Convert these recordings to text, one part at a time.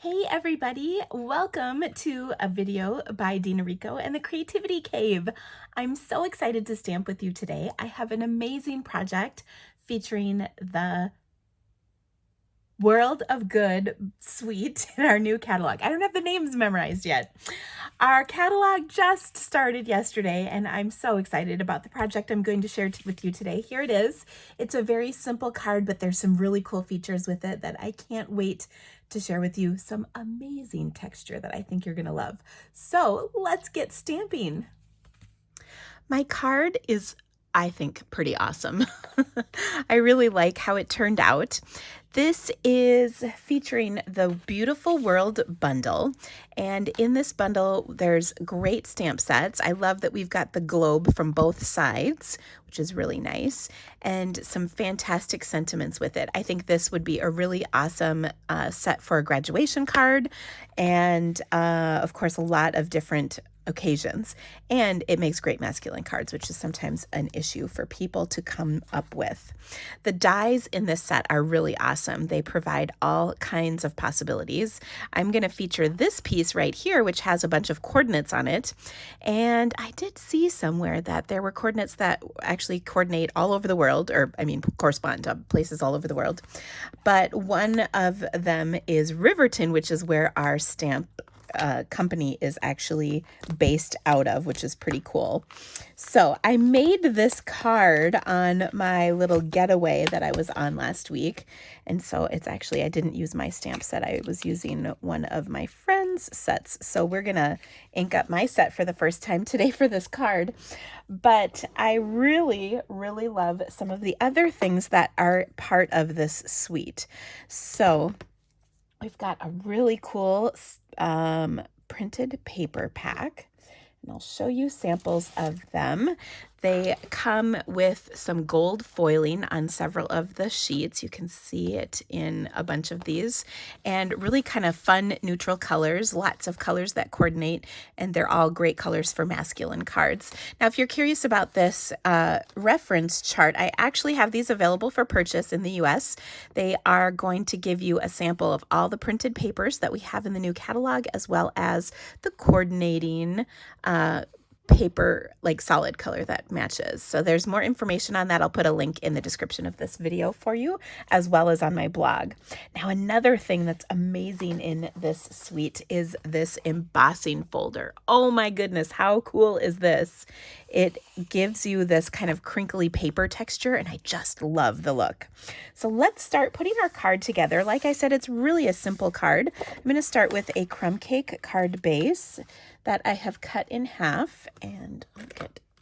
Hey everybody, welcome to a video by Dina Rico and the Creativity Cave. I'm so excited to stamp with you today. I have an amazing project featuring the World of Good suite in our new catalog. I don't have the names memorized yet. Our catalog just started yesterday and I'm so excited about the project I'm going to share with you today. Here it is. It's a very simple card, but there's some really cool features with it that I can't wait to share with you. Some amazing texture that I think you're gonna love. So let's get stamping. My card is, I think, pretty awesome. I really like how it turned out. This is featuring the Beautiful World bundle, and in this bundle there's great stamp sets. I love that we've got the globe from both sides, which is really nice, and some fantastic sentiments with it. I think this would be a really awesome set for a graduation card, and of course a lot of different occasions, and it makes great masculine cards, which is sometimes an issue for people to come up with. The dies in this set are really awesome. They provide all kinds of possibilities. I'm going to feature this piece right here, which has a bunch of coordinates on it, and I did see somewhere that there were coordinates that actually coordinate all over the world, or I mean correspond to places all over the world, but one of them is Riverton, which is where our stamp company is actually based out of, which is pretty cool. So I made this card on my little getaway that I was on last week. And so it's actually, I didn't use my stamp set. I was using one of my friend's sets. So we're going to ink up my set for the first time today for this card. But I really, really love some of the other things that are part of this suite. So we've got a really cool printed paper pack, and I'll show you samples of them. They come with some gold foiling on several of the sheets. You can see it in a bunch of these, and really kind of fun neutral colors, lots of colors that coordinate, and they're all great colors for masculine cards. Now, if you're curious about this reference chart, I actually have these available for purchase in the US. They are going to give you a sample of all the printed papers that we have in the new catalog, as well as the coordinating paper, like solid color that matches. So there's more information on that. I'll put a link in the description of this video for you, as well as on my blog. Now, another thing that's amazing in this suite is this embossing folder. Oh my goodness, how cool is this? It gives you this kind of crinkly paper texture, and I just love the look. So let's start putting our card together. Like I said, it's really a simple card. I'm going to start with a crumb cake card base that I have cut in half, and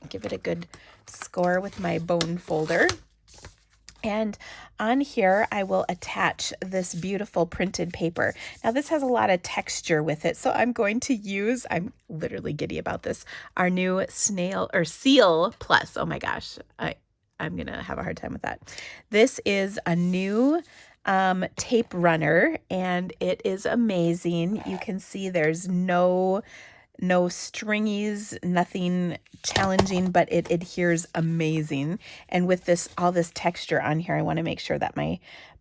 I'll give it a good score with my bone folder. And on here, I will attach this beautiful printed paper. Now, this has a lot of texture with it, so I'm going to use, I'm literally giddy about this, our new Seal Plus. Oh my gosh, I'm going to have a hard time with that. This is a new tape runner, and it is amazing. You can see there's no stringies, nothing challenging, but it adheres amazing. And with all this texture on here, I want to make sure that my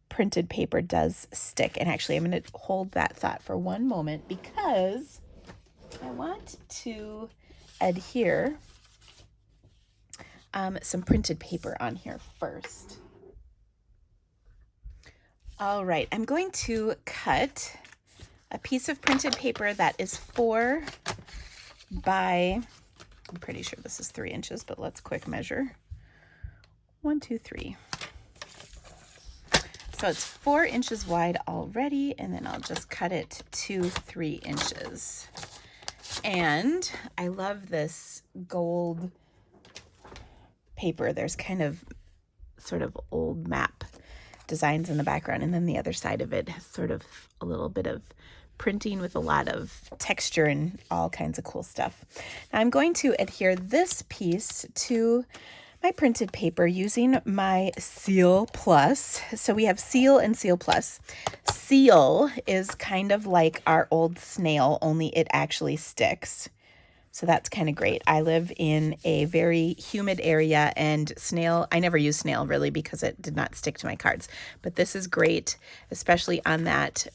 printed paper does stick. And actually, I'm going to hold that thought for one moment because I want to adhere some printed paper on here first. All right, I'm going to cut a piece of printed paper that is 4 by, I'm pretty sure this is 3 inches, but let's quick measure. 1, 2, 3. So it's 4 inches wide already, and then I'll just cut it to 3 inches. And I love this gold paper. There's kind of sort of old map designs in the background, and then the other side of it has sort of a little bit of printing with a lot of texture and all kinds of cool stuff. Now I'm going to adhere this piece to my printed paper using my Seal Plus. So we have Seal and Seal Plus. Seal is kind of like our old snail, only it actually sticks. So that's kind of great. I live in a very humid area, and snail, I never use snail really because it did not stick to my cards. But this is great, especially on that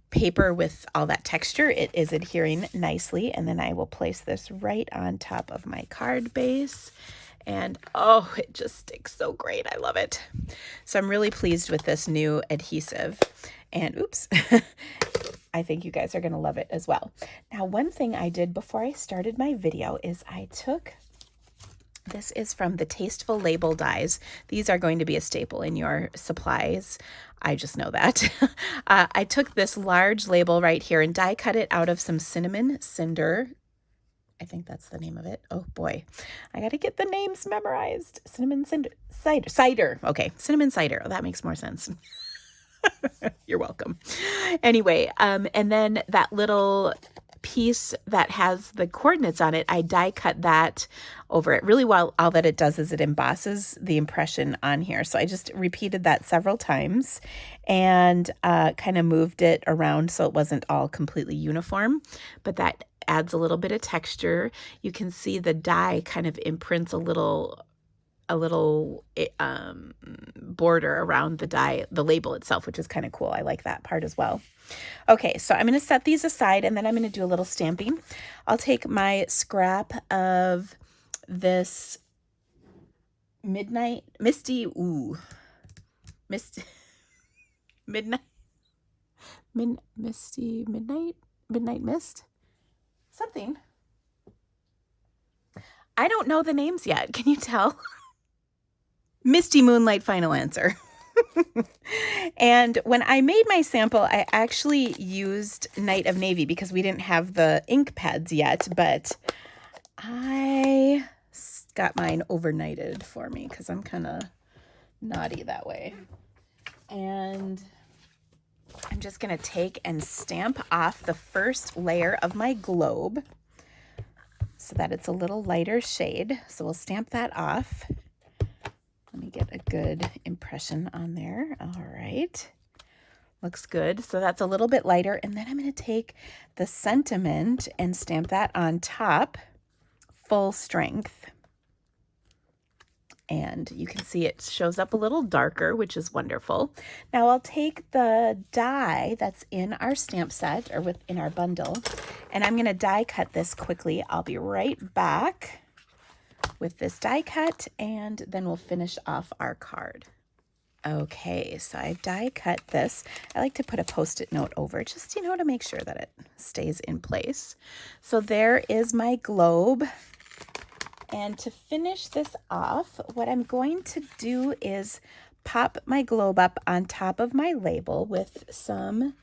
paper with all that texture. It is adhering nicely. And then I will place this right on top of my card base. And oh, it just sticks so great. I love it. So I'm really pleased with this new adhesive. And oops, I think you guys are going to love it as well. Now, one thing I did before I started my video is I took, this is from the Tasteful Label dies. These are going to be a staple in your supplies. I just know that. I took this large label right here and die cut it out of some Cinnamon Cider. I think that's the name of it. Oh boy, I got to get the names memorized. Cinnamon Cider. Okay, Cinnamon Cider. Oh, that makes more sense. You're welcome. Anyway, and then that little piece that has the coordinates on it, I die cut that over it. Really well, all that it does is it embosses the impression on here. So I just repeated that several times and kind of moved it around so it wasn't all completely uniform, but that adds a little bit of texture. You can see the die kind of imprints a little border around the label itself, which is kind of cool. I like that part as well. Okay, so I'm going to set these aside and then I'm going to do a little stamping. I'll take my scrap of this Misty Midnight Mist, something. I don't know the names yet. Can you tell? Misty Moonlight final answer. And when I made my sample, I actually used Night of Navy because we didn't have the ink pads yet, but I got mine overnighted for me because I'm kind of naughty that way. And I'm just going to take and stamp off the first layer of my globe so that it's a little lighter shade. So we'll stamp that off. Let me get a good impression on there. All right. Looks good. So that's a little bit lighter. And then I'm going to take the sentiment and stamp that on top, full strength. And you can see it shows up a little darker, which is wonderful. Now I'll take the die that's in our stamp set or in our bundle, and I'm going to die cut this quickly. I'll be right back with this die cut, and then we'll finish off our card. Okay, so I've die cut this. I like to put a Post-it note over just, to make sure that it stays in place. So there is my globe. And to finish this off, what I'm going to do is pop my globe up on top of my label with some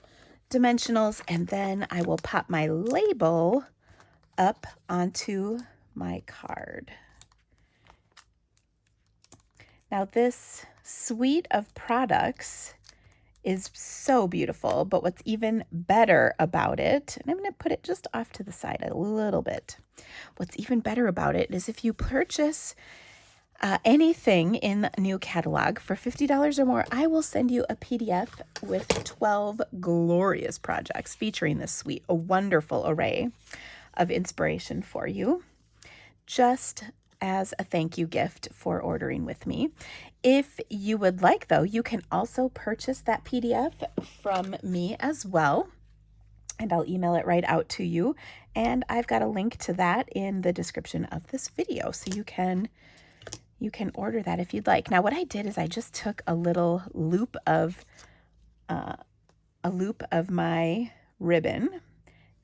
dimensionals, and then I will pop my label up onto my card. Now this suite of products is so beautiful, but what's even better about it, and I'm going to put it just off to the side a little bit. What's even better about it is if you purchase anything in the new catalog for $50 or more, I will send you a PDF with 12 glorious projects featuring this suite, a wonderful array of inspiration for you, just as a thank you gift for ordering with me. If you would like, though, you can also purchase that PDF from me as well, and I'll email it right out to you. And I've got a link to that in the description of this video, so you can order that if you'd like. Now, what I did is I just took a little loop of my ribbon.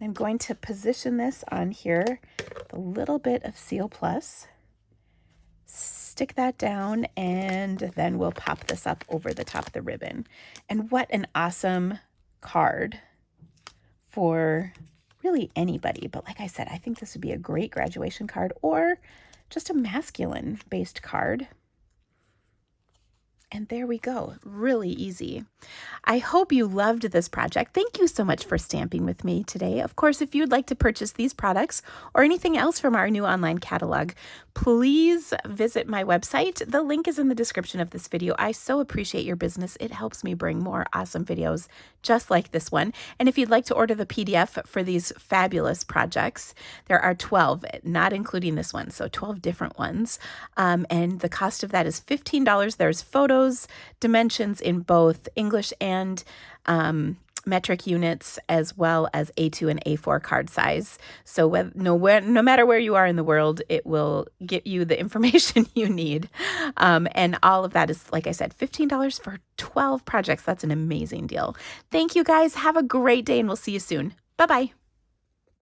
I'm going to position this on here with a little bit of Seal Plus. Stick that down, and then we'll pop this up over the top of the ribbon. And what an awesome card for really anybody. But like I said, I think this would be a great graduation card or just a masculine-based card. And there we go. Really easy. I hope you loved this project. Thank you so much for stamping with me today. Of course, if you'd like to purchase these products or anything else from our new online catalog, please visit my website. The link is in the description of this video. I so appreciate your business. It helps me bring more awesome videos just like this one. And if you'd like to order the PDF for these fabulous projects, there are 12, not including this one, so 12 different ones. And the cost of that is $15. There's photos, dimensions in both English and metric units as well as A2 and A4 card size. So no matter where you are in the world, it will get you the information you need. And all of that is, like I said, $15 for 12 projects. That's an amazing deal. Thank you guys. Have a great day and we'll see you soon. Bye-bye.